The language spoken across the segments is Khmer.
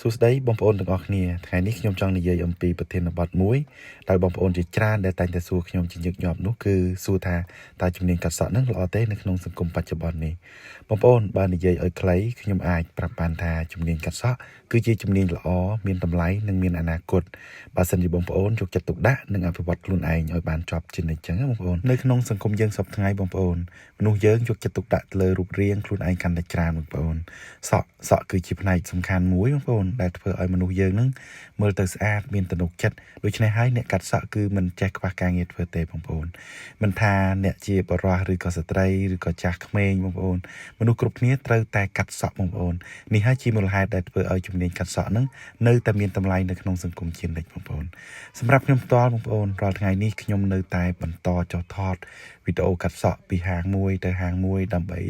សួស្តីបងប្អូនទាំងអស់គ្នាថ្ងៃនេះខ្ញុំចង់និយាយអំពីប្រធានបទមួយដែលបងប្អូនជាច្រើនដែលតែងតែសួរខ្ញុំជាញឹកញាប់នោះគឺសួរថាតើជំនាញកាត់សក់នឹងល្អទេនៅក្នុងសង្គមបច្ចុប្បន្ននេះបងប្អូនបើនិយាយឲ្យខ្លីខ្ញុំអាចប្រាប់បានថាជំនាញកាត់សក់គឺជាជំនាញល្អមានតម្លៃនិងមានអនាគតបើសិនជាបងប្អូនយកចិត្តទុកដាក់និងអភិវឌ្ឍខ្លួនឯងឲ្យបានជាប់ជានិច្ចចឹងណាបងប្អូននៅក្នុងសង្គមយើងសពថ្ងៃបងប្អូនមនុស្សយើងយកចិត្តទុកដាក់លើរូបរាងខ្លួនឯងកាន់តែច្រើនបងប្អូនសក់គឺជាផ្នែកសំខាន់មួយបងប្អូនដែលធ្វើឲ្យមនុស្សយើងនឹងមើលទៅស្អាតមានទំនុកចិត្តដូច្នេះហើយអ្នកកាត់សក់គឺមិនចេះខ្វះការងារធ្វើទេបងប្អូនមិនថាអ្នកជាបរិសុទ្ធឬក៏ស្ត្រីឬក៏ចាស់ក្មេងបងប្អូនមនុស្សគ្រប់គ្នាត្រូវតែកាត់សក់បងប្អូននេះហើយជាមូលហេតុដែលធ្វើឲ្យជំនាញកាត់សក់នឹងនៅតែមានតម្លៃនៅក្នុងសង្គមជានិច្ចបងប្អូនសម្រាប់ខ្ញុំផ្ទាល់បងប្អូនរាល់ថ្ងៃនេះខ្ញុំនៅតែបន្តចុះថតវីដេអូកាត់សក់ពីហាងមួយទៅហាងមួយដើម្បី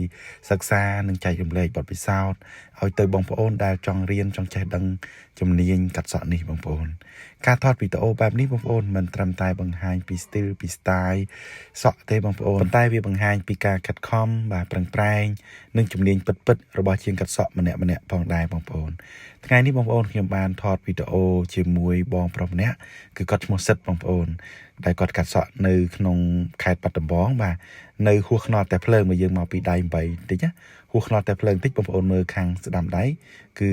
សិក្សានិងចែករំលែកបទពិសោធន៍ឲ្យទៅបងប្អូនដែលចង់រៀនចង់ចេះដឹងជំនាញកាត់សក់នេះបងប្អូនការថតវីដេអូបែបនេះបងប្អូនមិនត្រឹមតែបង្ហាញពី style សក់ទេបងប្អូនប៉ុន្តែវាបង្ហាញពីការខិតខំបាទប្រឹងប្រែងនិងជំនាញពិតៗរបស់ជាងកាត់សក់ម្នាក់ៗផងដែរបងប្អូនថ្ងៃនេះបងប្អូនខ្ញុំបានថតវីដេអូជាមួយបងប្រុសម្នាក់គឺគាត់ឈ្មោះសិតបងប្អូនដែលគាត់កាត់សក់នៅក្នុងខេត្តបាត់ដំបងបាទនៅហួសខ្នល់តែភ្លើងមកយើងមកពីដៃ8បន្តិចណាហួសខ្នល់តែភ្លើងបន្តិចបងប្អូនមើលខាងស្ដាំដៃគឺ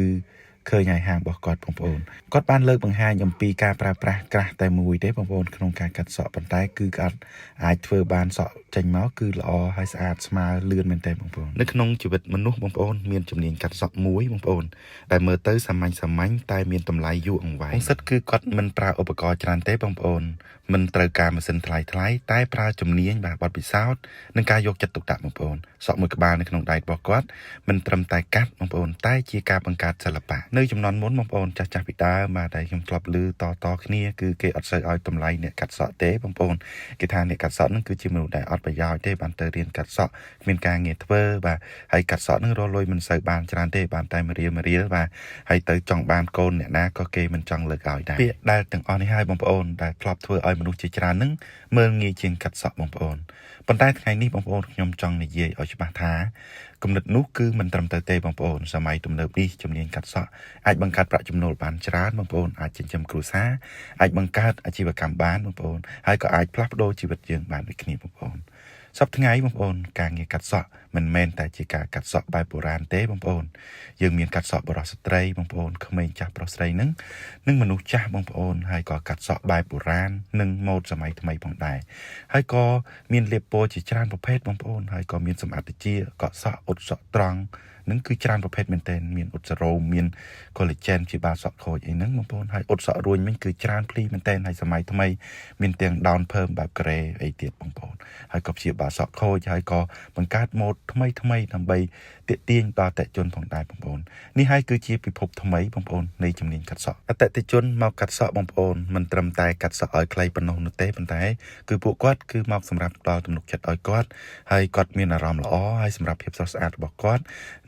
ឃើញហើយហាងរបស់គាត់បងប្អូនគាត់បានលើកបង្ហាញអំពីការប្រើប្រាស់ក្រាស់តែមួយទេបងប្អូនក្នុងការកាត់សក់ប៉ុន្តែគឺគាត់អាចធ្វើបានសក់ចេញមកគឺល្អហើយស្អាតស្មើលឿនមែនទេបងប្អូននៅក្នុងជីវិតមនុស្សបងប្អូនមានជំនាញកាត់សក់មួយបងប្អូនដែលមើលទៅសាមញ្ញតែមានតម្លៃយូរអង្វែងសិតគឺគាត់មិនប្រើឧបករណ៍ច្រើនទេបងប្អូនមិនត្រូវការម៉ាស៊ីនថ្លៃតែប្រើជំនាញបាទបទពិសោធន៍និងការយកចិត្តទុកដាក់បងប្អូនសក់មួយក្បាលនៅក្នុងដៃរបស់គាត់មិនត្រឹមតែកាត់បងប្អូនតែជាការបង្កើតសិល្បៈនៅចំនួនមុនបងប្អូនចាស់ពីដើមបាទដែលខ្ញុំធ្លាប់ឮតគ្នាគឺគេអត់សូវឲ្យតម្លៃអ្នកកាត់សក់ទេបងប្អូនគេថាអ្នកកាត់សក់ហ្នឹងគឺជាមនុស្សដែលអត់ប្រយោជន៍ទេបានទៅរៀនកាត់សក់គ្មានការងារធ្វើបាទហើយកាត់សក់ហ្នឹងរលុយមិនសូវបានច្រើនទេបានតែមួយរៀលបាទហើយទៅចង់បានកូនអ្នកណាក៏គេមិនចង់លើកឲ្យដែរពាក្យដែលទាំងអស់នេះហើយបងប្អូនដែលធ្លាប់ធ្វើឲ្យមនុស្សជាច្រើនហ្នឹងមើលងាយជាងកាត់សក់បងប្អូនប៉ុន្តែថ្ងៃនេះបងប្អូនខ្ញុំចង់និយាយឲ្យច្បាស់ថាគំនិតនោះគឺមិនត្រឹមត្រូវទេបងប្អូនសម័យទំនើបនេះជំនាញកាត់សក់អាចបង្កើតប្រាក់ចំណូលបានច្រើនបងប្អូនអាចចិញ្ចឹមគ្រួសារអាចបង្កើតអាជីវកម្មបានបងប្អូនហើយក៏អាចផ្លាស់ប្ដូរជីវិតយើងបានដូចគ្នាបងប្អូនសប្តាហ៍ថ្ងៃបងប្អូនការងារកាត់សក់មិនមែនតែជាការកាត់សក់បែបបុរាណទេបងប្អូនយើងមានកាត់សក់បរិសុទ្ធស្ត្រីបងប្អូនក្មេងចាស់ប្រុសស្រីនឹងមនុស្សចាស់បងប្អូនហើយក៏កាត់សក់បែបបុរាណនិងម៉ូដសម័យថ្មីផងដែរហើយក៏មានលាបពណ៌ជាច្រើនប្រភេទបងប្អូនហើយក៏មានសម្អាតតិចកក់សក់អ៊ុតសក់ត្រង់នឹងគឺច្រើនប្រភេទមែនទែនមានអ៊ុតសារ៉ូមមាន collagen ជាបាសក់ខូចអីហ្នឹងបងប្អូនហើយអ៊ុតសក់រួញវិញគឺច្រើនភ្លីមែនទែនហើយសម័យថ្មីមានទាំង down perm បែបក្រេអីទៀតបងប្អូនហើយក៏ព្យាបាលសក់ខូចហើយក៏បង្កើតម៉ូដថ្មីដើម្បីទាក់ទាញដល់អតិថិជនផងដែរបងប្អូននេះហើយគឺជាពិភពថ្មីបងប្អូននៃជំនាញកាត់សក់អតិថិជនមកកាត់សក់បងប្អូនមិនត្រឹមតែកាត់សក់ឲ្យខ្លីប៉ុណ្ណោះនោះទេប៉ុន្តែគឺពួកគាត់គឺមកសម្រាប់ផ្ដល់ទំនុកចិត្តឲ្យគាត់ហើយគាត់មានអារម្មណ៍ល្អហើយសម្រាប់ភាពស្រស់ស្អាតរបស់គាត់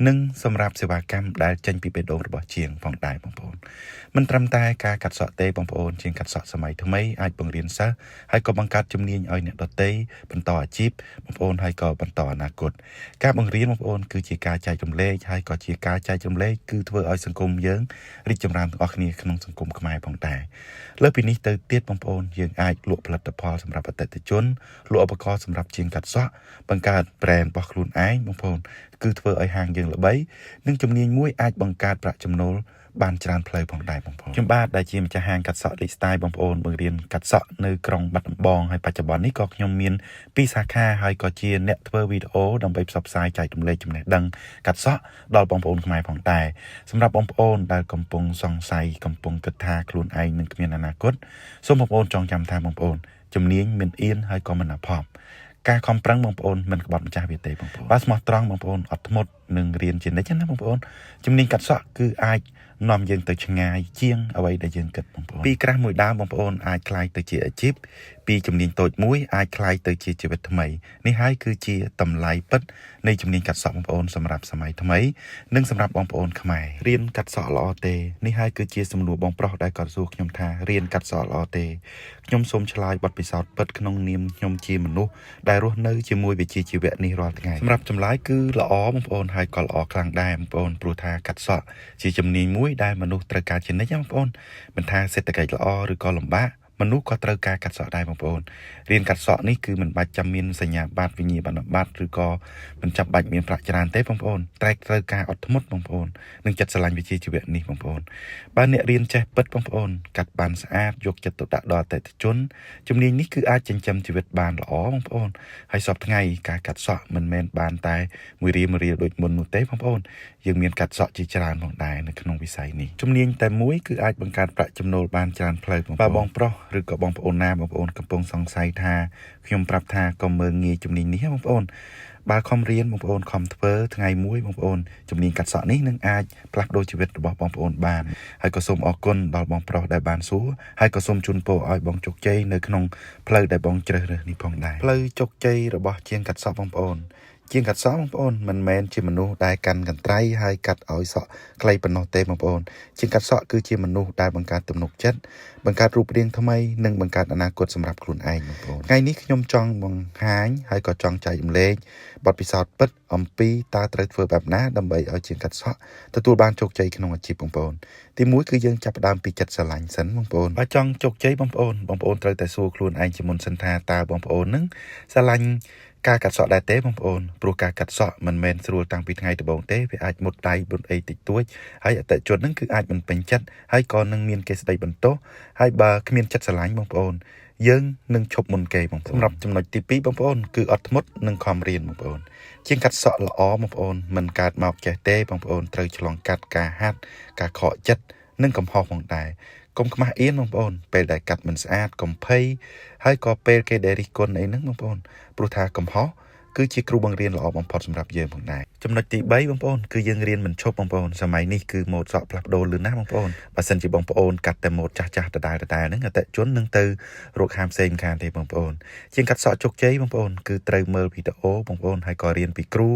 និងសម្រាប់សេវាកម្មដែលចេញពីបេះដូងរបស់ជាងផងដែរបងប្អូនមិនត្រឹមតែការកាត់សក់ទេបងប្អូនជាងកាត់សក់សម័យថ្មីអាចបង្រៀនសិស្សហើយក៏បង្កើតជំនាញឲ្យអ្នកដទៃបន្តអាជីពបងប្អូនហើយក៏បន្តអនាគតការបង្រៀនបងប្អូនគឺជាការចែករំលែកហើយក៏ជាការចែករំលែកគឺធ្វើឲ្យសង្គមយើងរីកចម្រើនទាំងអស់គ្នាក្នុងសង្គមខ្មែរផងដែរលើសពីនេះទៅទៀតបងប្អូនយើងអាចលក់ផលិតផលសម្រាប់អតិថិជនលក់ឧបករណ៍សម្រាប់ជាងកាត់សក់បង្កើត brand របស់ខ្លួនឯងបងប្អូនគឺធ្វើឲ្យហាងយើងល្បីនិងជំនាញមួយអាចបង្កើតប្រាក់ចំណូលបានច្រើនផ្លូវផងដែរបងប្អូនខ្ញុំបាទដែលជាម្ចាស់ហាងកាត់សក់ Rich Style បងប្អូនបង្រៀនកាត់សក់នៅក្រុងបាត់ដំបងហើយបច្ចុប្បន្ននេះក៏ខ្ញុំមាន2សាខាហើយក៏ជាអ្នកធ្វើវីដេអូដើម្បីផ្សព្វផ្សាយចែករំលែកចំណេះដឹងកាត់សក់ដល់បងប្អូនខ្មែរផងដែរសម្រាប់បងប្អូនដែលកំពុងសង្ស័យកំពុងគិតថាខ្លួនឯងនឹងគ្មានអនាគតសូមបងប្អូនចងចាំថាបងប្អូនជំនាញមិនអៀនហើយក៏មិនអភ័ព្វការខំប្រឹងបងប្អូនមិនក្បត់ម្ចាស់វាទេបងប្អូនបើស្មោះត្រង់បងប្អូនអត់ធ្មត់នឹងរៀនជានិច្ចណាបងប្អូនជំនាញកាត់សក់គឺអាចនាំយើងទៅឆ្ងាយជាងអ្វីដែលយើងគិតបងប្អូនពីក្រាស់មួយដើមបងប្អូនអាចក្លាយទៅជាអាជីពពីជំនាញតូចមួយអាចក្លាយទៅជាជីវិតថ្មីនេះហើយគឺជាតម្លៃពិតនៃជំនាញកាត់សក់បងប្អូនសម្រាប់សម័យថ្មីនិងសម្រាប់បងប្អូនខ្មែររៀនកាត់សក់ល្អទេនេះហើយគឺជាសំណួរបងប្រុសដែលគាត់សួរខ្ញុំថារៀនកាត់សក់ល្អទេខ្ញុំសូមឆ្លើយបទពិសោធន៍ពិតក្នុងនាមខ្ញុំជាមនុស្សដែលរស់នៅជាមួយវិជ្ជាជីវៈនេះរាល់ថ្ងៃសម្រាប់ចម្លើយគឺល្អបងប្អូនហើយ ហើយក៏ល្អខ្លាំងដែរបងប្អូនព្រោះថាកាត់សក់ជាជំនាញមួយដែលមនុស្សត្រូវការជានិច្ចបងប្អូនមិនថាសេដ្ឋកិច្ចល្អឬក៏លំបាកមនុស្សក៏ត្រូវការកាត់សក់ដែរបងប្អូនរៀនកាត់សក់នេះគឺមិនបាច់ចាំមានសញ្ញាបត្រវិញ្ញាបនបត្រឬក៏មិនចាំបាច់មានប្រាក់ច្រើនទេបងប្អូនតែត្រូវការអត់ធ្មត់បងប្អូននិងចិត្តស្រឡាញ់វិជ្ជាជីវៈនេះបងប្អូនបើអ្នករៀនចេះពិតបងប្អូនកាត់បានស្អាតយកចិត្តទុកដាក់ដល់អតិថិជនជំនាញនេះគឺអាចចិញ្ចឹមជីវិតបានល្អបងប្អូនហើយសពថ្ងៃការកាត់សក់មិនមែនបានតែមួយរៀលដូចមុននោះទេបងប្អូនយើងមានកាត់សក់ជាច្រើនផងដែរនៅក្នុងវិស័យនេះជំនាញតែមួយគឺអាចបង្កើតប្រាក់ចំណូលបានច្រើនផ្លូវបងប្រុសឬក៏បងប្អូនណាបងប្អូនកំពុងសង្ស័យថាខ្ញុំប្រាប់ថាកុំមើលងាយជំនាញនេះបងប្អូនបើខំរៀនបងប្អូនខំធ្វើថ្ងៃមួយបងប្អូនជំនាញកាត់សក់នេះនឹងអាចផ្លាស់ប្ដូរជីវិតរបស់បងប្អូនបានហើយក៏សូមអរគុណដល់បងប្រុសដែលបានសួរហើយក៏សូមជូនពរឲ្យបងជោគជ័យនៅក្នុងផ្លូវដែលបងជ្រើសរើសនេះផងដែរផ្លូវជោគជ័យរបស់ជាងកាត់សក់បងប្អូនជាងកាត់សក់បងប្អូនមិនមែនជាមនុស្សដែលកាន់កន្ត្រៃហើយកាត់ឲ្យសក់ខ្លីប៉ុណ្ណោះទេបងប្អូនជាងកាត់សក់គឺជាមនុស្សដែលបង្កើតទំនុកចិត្តបង្កើតរូបរាងថ្មីនិងបង្កើតអនាគតសម្រាប់ខ្លួនឯងបងប្អូនថ្ងៃនេះខ្ញុំចង់បង្ហាញហើយក៏ចង់ចែករំលែកបទពិសោធន៍ពិតអំពីតើត្រូវធ្វើបែបណាដើម្បីឲ្យជាងកាត់សក់ទទួលបានជោគជ័យក្នុងអាជីពបងប្អូនទីមួយគឺយើងចាប់ផ្ដើមពីចិត្តស្រឡាញ់សិនបងប្អូនបើចង់ជោគជ័យបងប្អូនត្រូវតែសួរខ្លួនឯងជាមុនសិនថាតើបងប្អូននឹងស្រឡាញ់ការកាត់សក់ដែរទេបងប្អូនព្រោះការកាត់សក់មិនមែនស្រួលតាំងពីថ្ងៃដំបូងទេវាអាចមុតដៃមុតអីតិចតួចហើយអតិថិជននឹងគឺអាចមិនពេញចិត្តហើយក៏នឹងមានគេស្ដីបន្ទោសហើយបើគ្មានចិត្តស្រឡាញ់បងប្អូនយើងនឹងឈប់មុនគេបងប្អូនសម្រាប់ចំណុចទី2បងប្អូនគឺអត់ធ្មត់និងខំរៀនបងប្អូនជាងកាត់សក់ល្អបងប្អូនមិនកើតមកចេះទេបងប្អូនត្រូវឆ្លងកាត់ការហាត់ការខកចិត្តនិងកំហុសផងដែរកុំខ្មាស់អៀនបងប្អូនពេលដែលកាត់មិនស្អាតកុំភ័យហើយក៏ពេលគេដែលរិះគន់អីហ្នឹងបងប្អូនព្រោះថាកំហុសគឺជាគ្រូបង្រៀនល្អបំផុតសម្រាប់យើងផងដែរចំណុចទី3បងប្អូនគឺយើងរៀនមិនឈប់បងប្អូនសម័យនេះគឺម៉ូដសក់ផ្លាស់ប្ដូរលឿនណាស់បងប្អូនបើសិនជាបងប្អូនកាត់តែម៉ូដចាស់ដដែលហ្នឹងអតិជននឹងទៅរកហាមផ្សេងខាងទេបងប្អូនជាងកាត់សក់ជោគជ័យបងប្អូនគឺត្រូវមើលវីដេអូបងប្អូនហើយក៏រៀនពីគ្រូ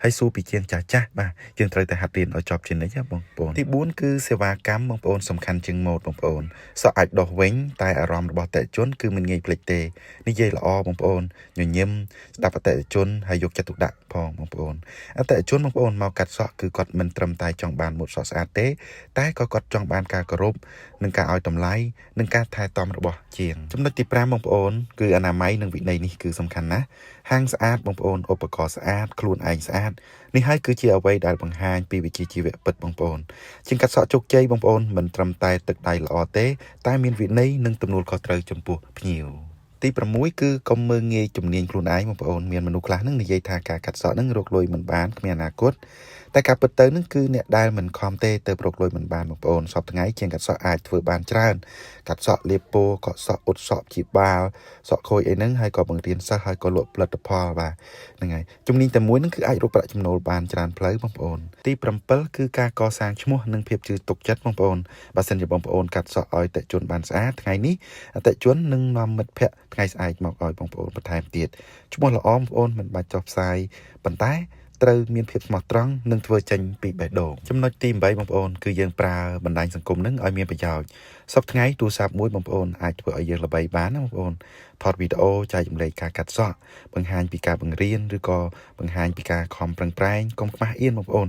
ហើយសួរពីជាងចាស់បាទយើងត្រូវតែហាត់រៀនឲ្យចប់ជានិច្ចបងប្អូនទី4គឺសេវាកម្មបងប្អូនសំខាន់ជាងម៉ូដបងប្អូនសក់អាចដោះវិញតែអារម្មណ៍របស់អតិជនគឺមិនងាយភ្លេចទេនិយាយល្អបងប្អូនញញឹមស្ដាប់អតិជនហើយយកចិត្តទុកដាក់ផងបងប្អូនអតិថិជនបងប្អូនមកកាត់សក់គឺគាត់មិនត្រឹមតែចង់បានម៉ូដសក់ស្អាតទេតែក៏គាត់ចង់បានការគោរពនិងការឲ្យតម្លៃនិងការថែទាំរបស់ជាងចំណុចទី5បងប្អូនគឺអនាម័យនិងវិន័យនេះគឺសំខាន់ណាស់ហាងស្អាតបងប្អូនឧបករណ៍ស្អាតខ្លួនឯងស្អាតនេះហើយគឺជាអ្វីដែលបង្ហាញពីវិជ្ជាជីវៈពិតបងប្អូនជាងកាត់សក់ជោគជ័យបងប្អូនមិនត្រឹមតែទឹកដៃល្អទេតែមានវិន័យនិងទំនួលខុសត្រូវចំពោះភ្ញៀវទី6គឺកុំមើលងាយជំនាញខ្លួនឯងបងប្អូនមានមនុស្សខ្លះនឹងនិយាយថាការកាត់សក់នឹងរកលុយមិនបានគ្មានអនាគតតែការពិតទៅនឹងគឺអ្នកដែលមិនខំទេទៅរកលុយមិនបានបងប្អូនសពថ្ងៃជាងកាត់សក់អាចធ្វើបានច្រើនកាត់សក់លាបពណ៌កក់សក់អ៊ុតសក់ជាបាលសក់ខូចអីហ្នឹងហើយក៏បង្រៀនសិស្សហើយក៏លក់ផលិតផលបាទហ្នឹងហើយជំនាញតែមួយហ្នឹងគឺអាចរកប្រាក់ចំណូលបានច្រើនផ្លូវបងប្អូនទី7គឺការកសាងឈ្មោះនិងភាពជឿទុកចិត្តបងប្អូនបើសិនជាបងប្អូនកាត់សក់ឲ្យអតិថិជនបានស្អាតថ្ងៃនេះអតិថិជននឹងនាំមិត្តភ័ក្តិថ្ងៃស្អែកមកឲ្យបងប្អូនបន្ថែមទៀតឈ្មោះល្អបងប្អូនមិនបាច់ចុះផ្សាយប៉ុន្តែត្រូវមានភាពស្មោះត្រង់និងធ្វើចេញពីបេះដូងចំណុចទី8បងប្អូនគឺយើងប្រើបណ្ដាញសង្គមនឹងឲ្យមានប្រយោជន៍សប្តាហ៍ថ្ងៃទូរស័ព្ទមួយបងប្អូនអាចធ្វើឲ្យយើងល្បីបានណាបងប្អូនថតវីដេអូចែករំលែកការកាត់សក់បង្ហាញពីការបង្រៀនឬក៏បង្ហាញពីការខំប្រឹងប្រែងកុំខ្មាស់អៀនបងប្អូន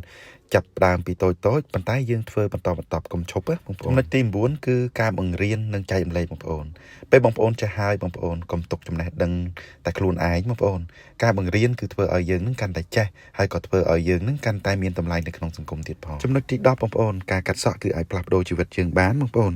ចាប់ផ្ដើមពីតូចប៉ុន្តែយើងធ្វើបន្តកុំឈប់បងប្អូនចំណុចទី9គឺការបង្រៀននិងចែករំលែកបងប្អូនពេលបងប្អូនចេះហើយបងប្អូនកុំទុកចំណេះដឹងតែខ្លួនឯងបងប្អូនការបង្រៀនគឺធ្វើឲ្យយើងនឹងកាន់តែចេះហើយក៏ធ្វើឲ្យយើងនឹងកាន់តែមានតម្លៃនៅក្នុងសង្គមទៀតផងចំណុចទី10បងប្អូនការកាត់សក់គឺអាចផ្លាស់ប្ដូរជីវិតយើងបានបងប្អូន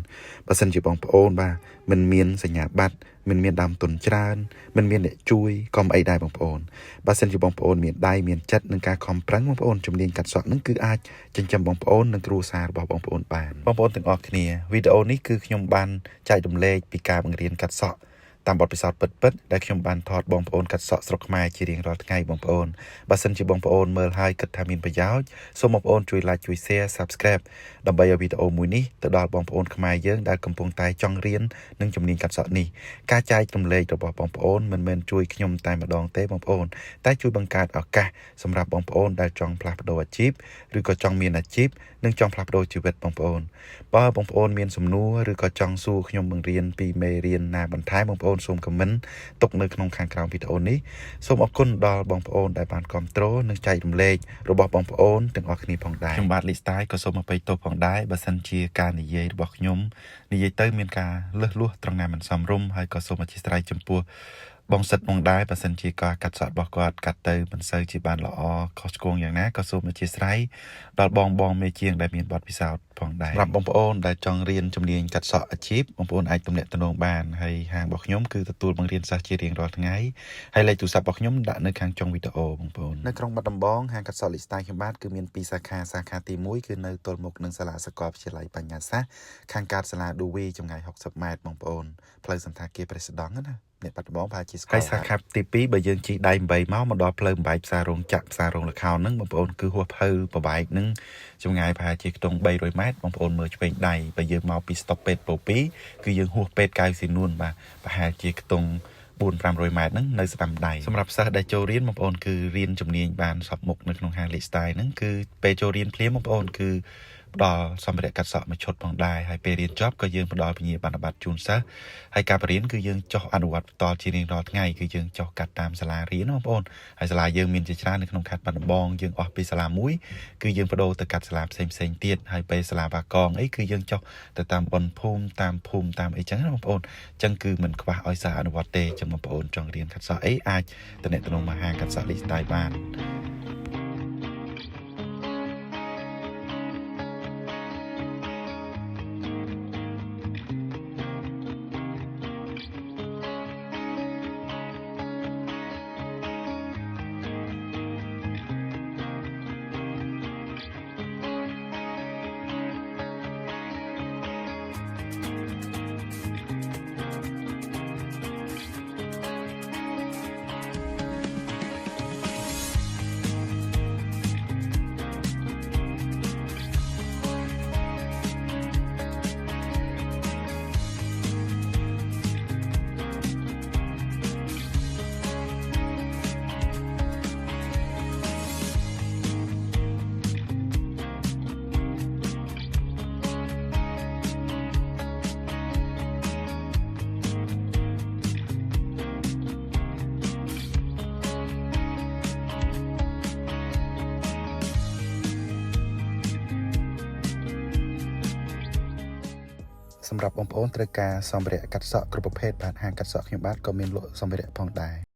បើសិនជាបងប្អូនបាទមិនមានសញ្ញាបត្រមិនមានដើមទុនច្រើនមិនមានអ្នកជួយកុំអីដែរបងប្អូនបើសិនជាបងប្អូនមានដៃមានចិត្តនិងការខំប្រឹងបងប្អូនជំនាញកាត់សក់នឹងគឺអាចចិញ្ចឹមបងប្អូននិងគ្រួសាររបស់បងប្អូនបានបងប្អូនទាំងអស់គ្នាវីដេអូនេះគឺខ្ញុំបានចែករំលែកពីការបង្រៀនកាត់សក់តាមបទពិសោធន៍ពិតដែលខ្ញុំបានថតបងប្អូនកាត់សក់ស្រុកខ្មែរជារៀងរាល់ថ្ងៃបងប្អូនបើសិនជាបងប្អូនមើលហើយគិតថាមានប្រយោជន៍សូមបងប្អូនជួយ like ជួយ share subscribe ដើម្បីឲ្យវីដេអូមួយនេះទៅដល់បងប្អូនខ្មែរយើងដែលកំពុងតែចង់រៀននិងជំនាញកាត់សក់នេះការចែករំលែករបស់បងប្អូនមិនមែនជួយខ្ញុំតែម្ដងទេបងប្អូនតែជួយបង្កើតឱកាសសម្រាប់បងប្អូនដែលចង់ផ្លាស់ប្ដូរអាជីពឬក៏ចង់មានអាជីព នឹងចង់ផ្លាស់ប្ដូរជីវិតបងប្អូនបើបងប្អូនមានសំណួរឬក៏ចង់សួរខ្ញុំបង្រៀនពីមេរៀនណាបន្ថែមបងប្អូនសូមខមមិនទុកនៅក្នុងខាងក្រោមវីដេអូនេះសូមអរគុណដល់បងប្អូនដែលបានគាំទ្រនិងចែករំលែករបស់បងប្អូនទាំងអស់គ្នាផងដែរខ្ញុំបាទលីស្តាយក៏សូមអភ័យទោសផងដែរបើសិនជាការនិយាយរបស់ខ្ញុំនិយាយទៅមានការលើសលួសត្រង់ណាមិនសមរម្យហើយក៏សូមអធិស្ឋានចំពោះបងសិតផងដែរបើសិនជាការកាត់សក់របស់គាត់កាត់ទៅមិនសូវជាបានល្អខុសឆ្គងយ៉ាងណាក៏សូមអធិស្ឋានដល់បងមេជាងដែលមានបទពិសោធន៍ផងដែរសម្រាប់បងប្អូនដែលចង់រៀនជំនាញកាត់សក់អាជីពបងប្អូនអាចទំនាក់ទំនងបានហើយហាងរបស់ខ្ញុំគឺទទួលបង្រៀនសិស្សជារៀងរាល់ថ្ងៃហើយលេខទូរស័ព្ទរបស់ខ្ញុំដាក់នៅខាងចុងវីដេអូបងប្អូននៅក្រុងបាត់ដំបងហាងកាត់សក់លីស្តាយខ្ញុំបាទគឺមាន2សាខាទី1គឺនៅទល់មុខនឹងសាលាសាកលវិទ្យាល័យបញ្ញាសាស្ត្រខាងកាតសាលាឌូវីចម្ងាយ60ម៉ែត្របងប្អូនផ្លូវសន្តាគារព្រះសដង់ណាអ្នកបាត់ដំបងប្រហែលជាស្គាល់ហើយសាខាទី2បើយើងជិះដៃ8មកដល់ផ្លូវបំបែកផ្សាររោងចក្រផ្សាររោងលខោនហ្នឹងបងប្អូនគឺហួសភៅប្របែកហ្នឹងចម្ងាយប្រហែលជាខ្ទង់300ម៉ែត្របងប្អូនមើលឆ្វេងដៃបើយើងមកពីស្តុបពេទ្យពោ2គឺយើងហួសពេទ្យកៅស៊ីនួនបាទប្រហែលជាខ្ទង់400-500ម៉ែត្រហ្នឹងនៅស្ដាំដៃសម្រាប់សិស្សដែលចូលរៀនបងប្អូនគឺរៀនជំនាញបានសពមុខនៅក្នុងហាង Lifestyle ហ្នឹងគឺពេលចូលរៀនភ្លាមបងប្អូនគឺផ្ដល់សម្ភារៈកាត់សក់មួយឈុតផងដែរហើយពេលរៀនចប់ក៏យើងផ្ដល់វិញ្ញាបនបត្រជូនសិស្សហើយការបរៀនគឺយើងចុះអនុវត្តបន្តជារៀងរាល់ថ្ងៃគឺយើងចុះកាត់តាមសាលារៀនបងប្អូនហើយសាលាយើងមានជាច្រើននៅក្នុងខេត្តបាត់ដំបងយើងអស់ពីសាលាមួយគឺយើងបដូរទៅកាត់សាលាផ្សេងទៀតហើយពេលសាលាបាកងអីគឺយើងចុះទៅតាមបនភូមិតាមអីចឹងណាបងប្អូនចឹងគឺមិនខ្វះឲ្យសិស្សអនុវត្តទេចឹងបងប្អូនចង់រៀនកាត់សក់អីអាចទៅអ្នកទំនងមកហាងកាត់សក់ Lifestyle បានសម្រាប់បងប្អូនត្រូវការសម្ភារៈកាត់សក់គ្រប់ប្រភេទបាទហាងកាត់សក់ខ្ញុំបាទក៏មានលក់សម្ភារៈផងដែរ